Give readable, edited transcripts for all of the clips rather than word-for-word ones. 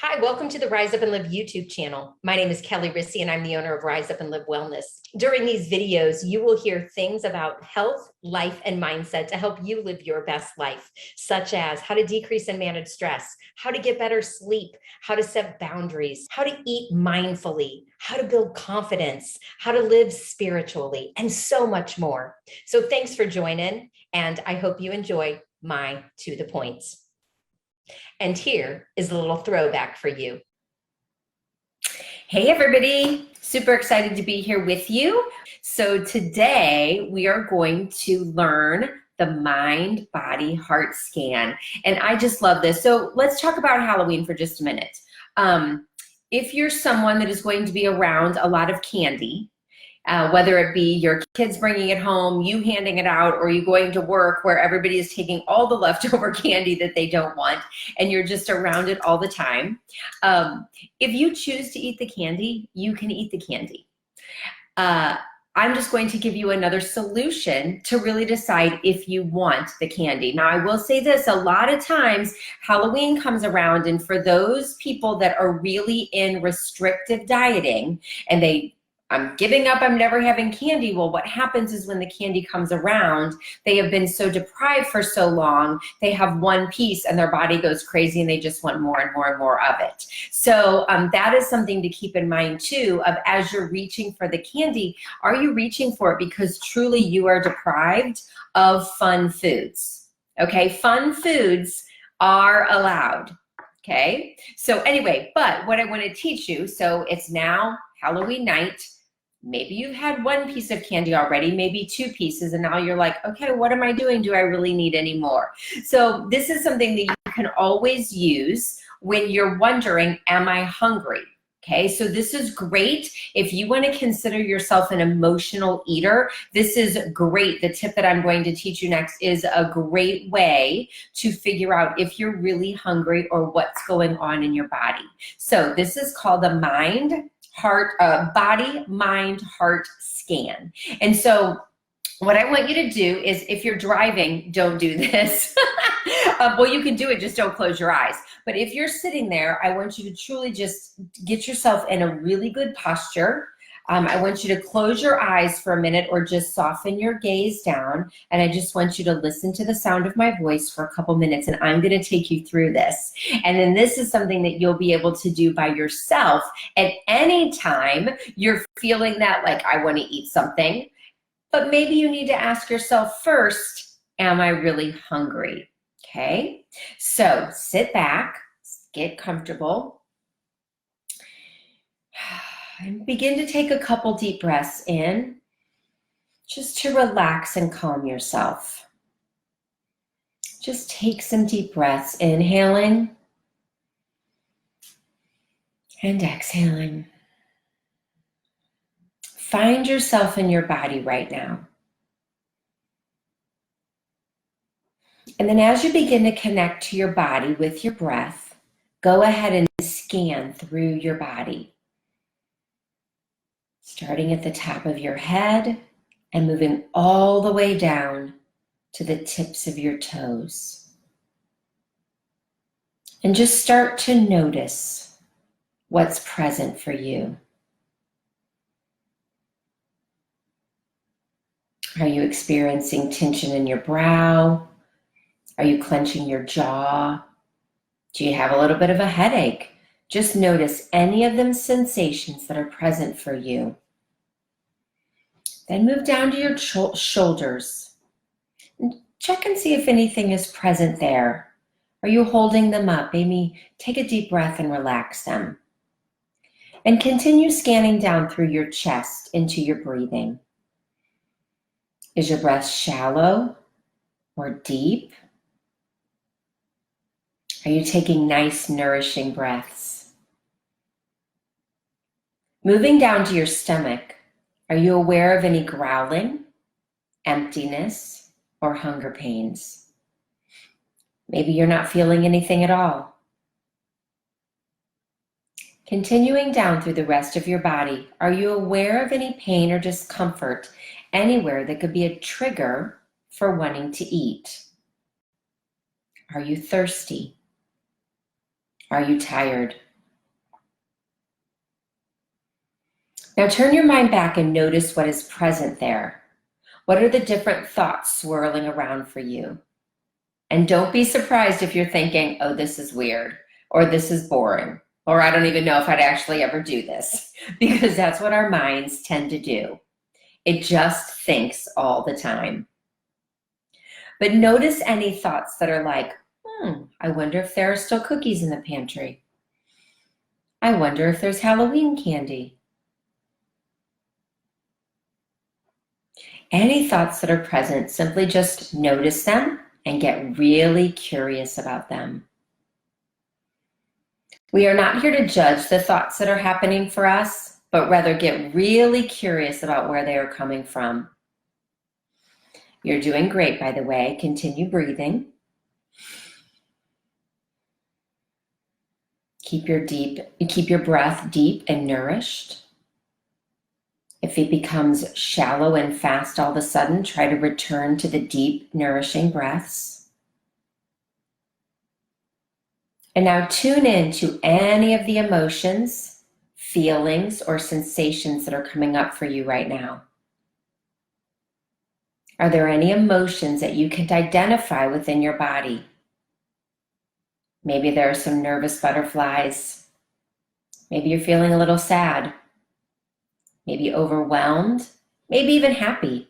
Hi, welcome to the Rise Up and Live YouTube channel. My name is Kelly Rissy and I'm the owner of Rise Up and Live Wellness. During these videos, you will hear things about health, life, and mindset to help you live your best life, such as how to decrease and manage stress, how to get better sleep, how to set boundaries, how to eat mindfully, how to build confidence, how to live spiritually, and so much more. So thanks for joining, and I hope you enjoy my To the Points. And here is a little throwback for you. Hey everybody, super excited to be here with you. So today we are going to learn the mind, body, heart scan. And I just love this. So let's talk about Halloween for just a minute. If you're someone that is going to be around a lot of candy, whether it be your kids bringing it home, you handing it out, or you going to work where everybody is taking all the leftover candy that they don't want, and you're just around it all the time. If you choose to eat the candy, you can eat the candy. I'm just going to give you another solution to really decide if you want the candy. Now, I will say this, a lot of times Halloween comes around, and for those people that are really in restrictive dieting and I'm giving up, I'm never having candy. Well, what happens is when the candy comes around, they have been so deprived for so long, they have one piece and their body goes crazy and they just want more and more and more of it. So that is something to keep in mind too, of as you're reaching for the candy, are you reaching for it because truly you are deprived of fun foods? Okay, fun foods are allowed. Okay, so anyway, but what I want to teach you, so it's now Halloween night. Maybe you've had one piece of candy already, maybe two pieces, and now you're like, okay, what am I doing? Do I really need any more? So this is something that you can always use when you're wondering, am I hungry? Okay, so this is great. If you want to consider yourself an emotional eater, this is great. The tip that I'm going to teach you next is a great way to figure out if you're really hungry or what's going on in your body. So this is called the body, mind, heart scan. And so what I want you to do is, if you're driving, don't do this. Well, you can do it, just don't close your eyes. But if you're sitting there, I want you to truly just get yourself in a really good posture. I want you to close your eyes for a minute or just soften your gaze down. And I just want you to listen to the sound of my voice for a couple minutes, and I'm going to take you through this. And then this is something that you'll be able to do by yourself at any time you're feeling that, like, I want to eat something. But maybe you need to ask yourself first, am I really hungry? Okay, so sit back, get comfortable, and begin to take a couple deep breaths in, just to relax and calm yourself. Just take some deep breaths, inhaling and exhaling. Find yourself in your body right now. And then as you begin to connect to your body with your breath, go ahead and scan through your body. Starting at the top of your head and moving all the way down to the tips of your toes. And just start to notice what's present for you. Are you experiencing tension in your brow? Are you clenching your jaw? Do you have a little bit of a headache? Just notice any of them sensations that are present for you. Then move down to your shoulders. And check and see if anything is present there. Are you holding them up? Maybe take a deep breath and relax them. And continue scanning down through your chest into your breathing. Is your breath shallow or deep? Are you taking nice, nourishing breaths? Moving down to your stomach, are you aware of any growling, emptiness, or hunger pains? Maybe you're not feeling anything at all. Continuing down through the rest of your body, are you aware of any pain or discomfort anywhere that could be a trigger for wanting to eat? Are you thirsty? Are you tired? Now turn your mind back and notice what is present there. What are the different thoughts swirling around for you? And don't be surprised if you're thinking, oh, this is weird, or this is boring, or I don't even know if I'd actually ever do this, because that's what our minds tend to do. It just thinks all the time. But notice any thoughts that are like, I wonder if there are still cookies in the pantry. I wonder if there's Halloween candy. Any thoughts that are present, simply just notice them and get really curious about them. We are not here to judge the thoughts that are happening for us, but rather get really curious about where they are coming from. You're doing great, by the way. Continue breathing. Keep your breath deep and nourished. If it becomes shallow and fast all of a sudden, try to return to the deep, nourishing breaths. And now tune in to any of the emotions, feelings, or sensations that are coming up for you right now. Are there any emotions that you can identify within your body? Maybe there are some nervous butterflies. Maybe you're feeling a little sad. Maybe overwhelmed, maybe even happy.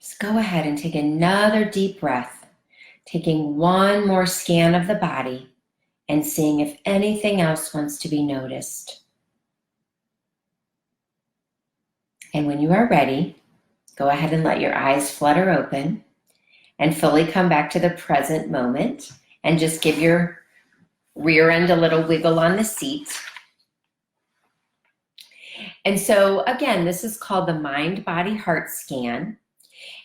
Just go ahead and take another deep breath, taking one more scan of the body and seeing if anything else wants to be noticed. And when you are ready, go ahead and let your eyes flutter open and fully come back to the present moment and just give your rear end a little wiggle on the seat. And so again, this is called the Mind, Body, Heart Scan.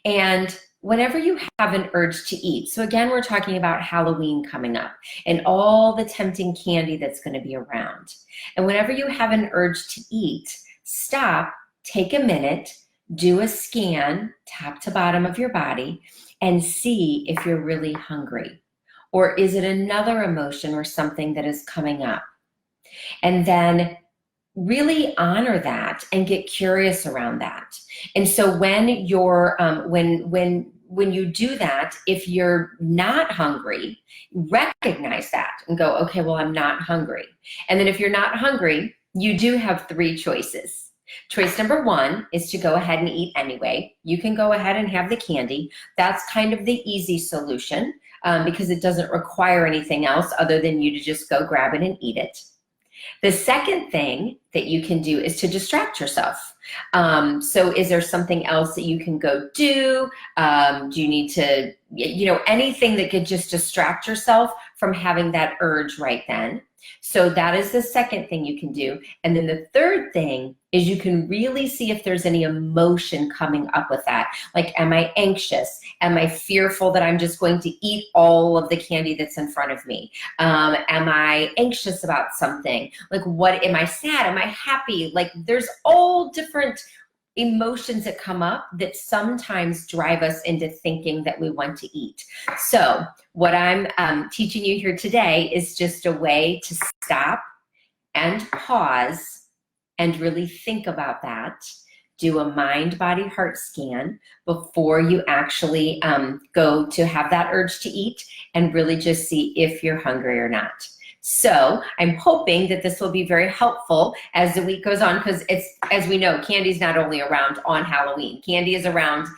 And whenever you have an urge to eat, so again, we're talking about Halloween coming up and all the tempting candy that's going to be around. And whenever you have an urge to eat, stop, take a minute, do a scan top to bottom of your body and see if you're really hungry. Or is it another emotion or something that is coming up? And then really honor that and get curious around that. And so when you're when you do that, if you're not hungry, recognize that and go, okay, well, I'm not hungry. And then if you're not hungry, you do have three choices. Choice number one is to go ahead and eat anyway. You can go ahead and have the candy. That's kind of the easy solution because it doesn't require anything else other than you to just go grab it and eat it. The second thing that you can do is to distract yourself. So is there something else that you can go do? Do you need to, anything that could just distract yourself from having that urge right then? So that is the second thing you can do. And then the third thing is you can really see if there's any emotion coming up with that. Like, am I anxious? Am I fearful that I'm just going to eat all of the candy that's in front of me? Am I anxious about something? Like, what, am I sad? Am I happy? Like, there's all different emotions that come up that sometimes drive us into thinking that we want to eat. So what I'm teaching you here today is just a way to stop and pause and really think about that. Do a mind, body, heart scan before you actually go to have that urge to eat and really just see if you're hungry or not. So I'm hoping that this will be very helpful as the week goes on, because it's, as we know, candy is not only around on Halloween. Candy is around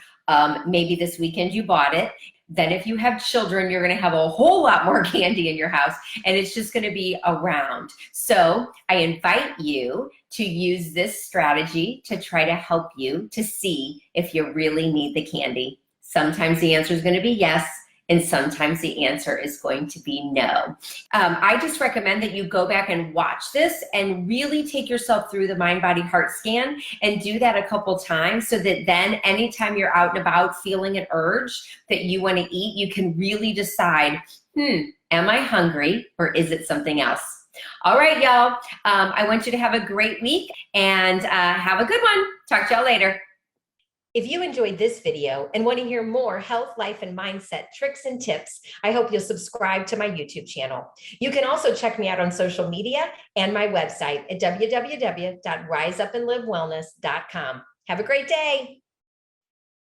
maybe this weekend you bought it. Then if you have children, you're going to have a whole lot more candy in your house, and it's just going to be around. So I invite you to use this strategy to try to help you to see if you really need the candy. Sometimes the answer is going to be yes, and sometimes the answer is going to be no. I just recommend that you go back and watch this and really take yourself through the mind, body, heart scan and do that a couple times so that then anytime you're out and about feeling an urge that you want to eat, you can really decide, am I hungry or is it something else? All right, y'all. I want you to have a great week and have a good one. Talk to y'all later. If you enjoyed this video and want to hear more health, life, and mindset tricks and tips, I hope you'll subscribe to my YouTube channel. You can also check me out on social media and my website at www.riseupandlivewellness.com. Have a great day.